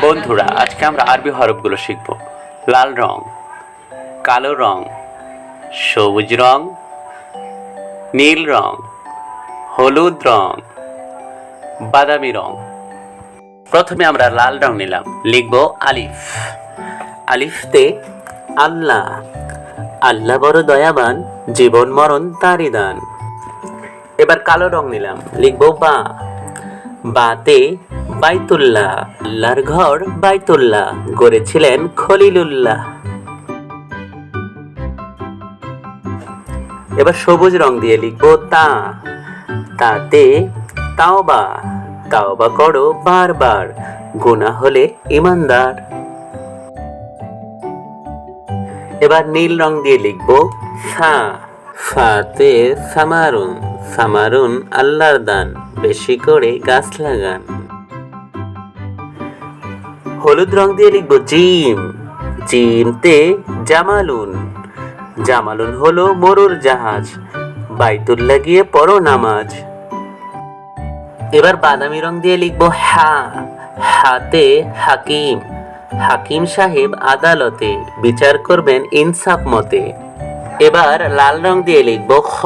বন্ধুরা, আজকে আমরা আরবি হরফগুলো শিখব। লাল রং, কালো রং, সবুজ রং, নীল রং, হলুদ রং, বাদামি রং। প্রথমে আমরা লাল রং নিলাম, লিখব আলিফ। আলিফতে আল্লাহ, আল্লাহ বড় দয়াবান, জীবন মরণ তারই দান। এবার কালো রং নিলাম, লিখব বা। বাতে বাইতুল্লাহ, আল্লাহর ঘর বাইতুল্লাহ গড়েছিলেন খলিলুল্লাহ। এবার সবুজ রং দিয়ে লিখব তা। তাতে তাওবা, তাওবা করো বারবার, গুনাহ হলে ঈমানদার। এবার নীল রং দিয়ে লিখব ফা। ফাতে সামারুন, সামারুন আল্লাহর দান, বেশি করে গাছ লাগান। হলুদ রং দিয়ে লিখব জিম। জিমতে জামালুন, জামালুন হলো মরুর জাহাজ, বাইতুল্লাহ গিয়ে পড়ো নামাজ। এবার বাদামি রং দিয়ে লিখব হা। হাতে হাকিম, হাকিম সাহেব আদালতে বিচার করবেন ইনসাফ মতে। এবার লাল রং দিয়ে লিখব খ।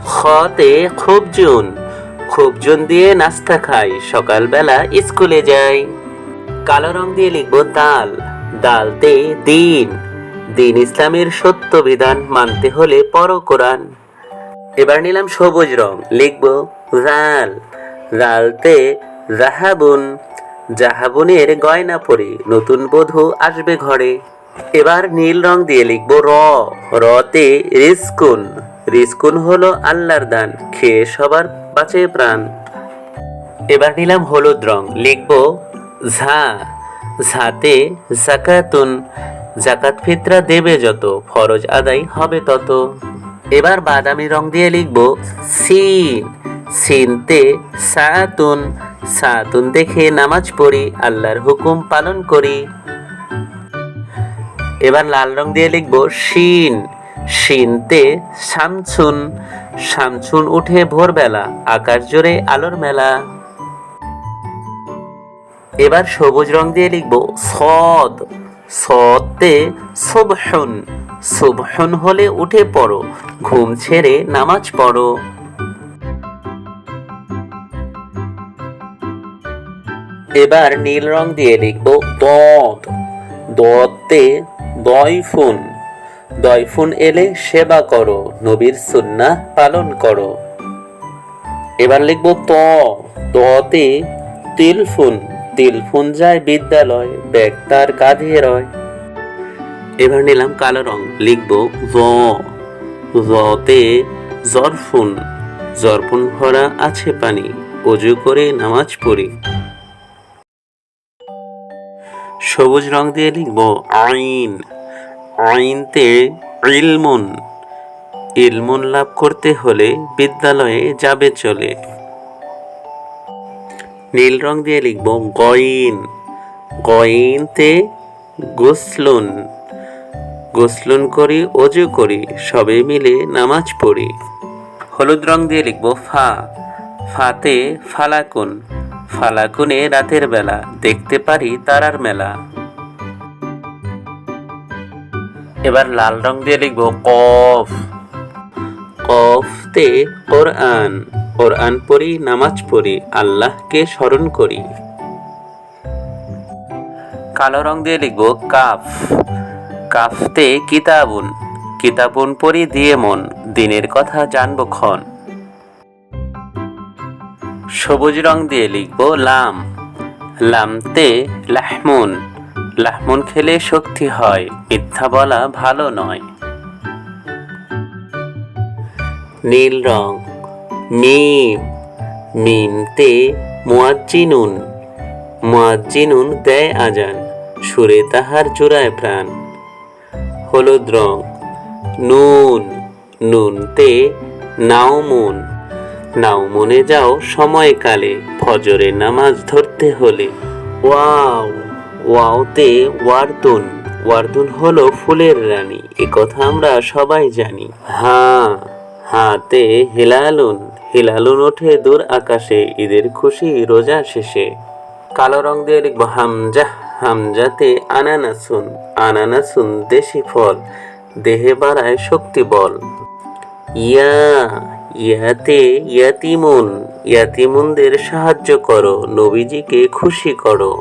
খতে খুবজুন, খুবজুন দিয়ে নাস্তা খাই, সকালবেলা স্কুলে যাই। কালো রং দিয়ে লিখব দাল। দালতে দিন, দিন ইসলামের সত্য বিধান মানতে হলে পড়ো কোরআন। এবার নিলাম সবুজ রং, লিখব জাল। জালতে জাহাবুন, জাহাবুনের গয়না পরে নতুন বধূ আসবে ঘরে। এবার নীল রং দিয়ে লিখব র। রতে রিজকুন, রিজকুন হলো আল্লাহর দান, খেয়ে সবার বাঁচে প্রাণ। এবার নিলাম হলুদ রং, লিখব ঝা। ঝাতে জাকাতুন, জাকাত ফিতরা দেবে যত, ফরজ আদায় হবে তত। এবার বাদামি রং দিয়ে লিখব সিন। সিনতে সাআতুন, সাআতুন দেখে নামাজ পড়ি, আল্লাহর হুকুম পালন করি। এবার লাল রং দিয়ে লিখব শিন। শিনতে শামসুন, শামসুন উঠে ভোরবেলা, আকাশ জুড়ে আলোর মেলা। এবার সবুজ রং দিয়ে লিখব সদ। সদতে সুবহুন, সুবহুন হলে উঠে পড়ো, ঘুম ছেড়ে নামাজ পড়ো। এবার নীল রং দিয়ে লিখব দদ। দতে দয়ফুন, দয়ফুন এলে সেবা করো, নবীর সুন্নাহ পালন করো। এবার লিখব ত। ততে তিলফুন, তিলফুন যায় বিদ্যালয়, ব্যাগ তার কাঁধে রয়। এবার নিলাম কালো রং, লিখব জ। জতে জরফুন, জরফুন ভরা আছে পানি, ওযু করে নামাজ পড়ি। সবুজ রং দিয়ে লিখব আইন। আইনতে ইলমুন, ইলমুন লাভ করতে হলে বিদ্যালয়ে যাবে চলে। নীল রং দিয়ে লিখব গইন। গইনতে গোসলুন, গোসলুন করি ওযু করি, সবে মিলে নামাজ পড়ি। হলুদ রং দিয়ে লিখব ফা। ফাতে ফালাকুন, ফালাকুনে রাতের বেলা, দেখতে পারি তারার মেলা। এবার লাল রং দিয়ে লিখব কফ। কফতে কোরআন, কোরআন পড়ি নামাজ পড়ি, আল্লাহকে স্মরণ করি। কালো রং দিয়ে লিখব কাফ। কাফতে কিতাবুন, কিতাবুন পড়ি দিয়ে মন, দিনের কথা জানব ক্ষণ। সবুজ রং দিয়ে লিখব লাম। লামতে লাহমুন, লাহমুন খেলে শক্তি হয়, মিথ্যা বলা ভালো নয়। নীল রং মিম। মিমতে মুয়াজ্জিনুন, মুয়াজ্জিনুন দেয় আজান, সুরে তাহার জোড়ায় প্রাণ। হলুদ রং নুন। নুনতে নাওমুন, নাওমুনে যাও সময়কালে, ফজরে নামাজ ধরতে হলে। ওয়াও। ওয়াওতে ওয়ার্দুন, ওয়ার্দুন হলো ফুলের রানী, একথা আমরা সবাই জানি। হা। হাতে হিলালুন, হিলালুন ওঠে দূর আকাশে, ঈদের খুশি রোজা শেষে। কালো রং দিয়ে লিখবো হামজা, হামজাতে আনানাসুন, আনানাসুন দেশি ফল, দেহে বাড়ায় শক্তি বল। ইয়া, ইয়াতে ইয়াতিমুন, ইয়াতিমুনদের সাহায্য করো, নবীজিকে খুশি করো।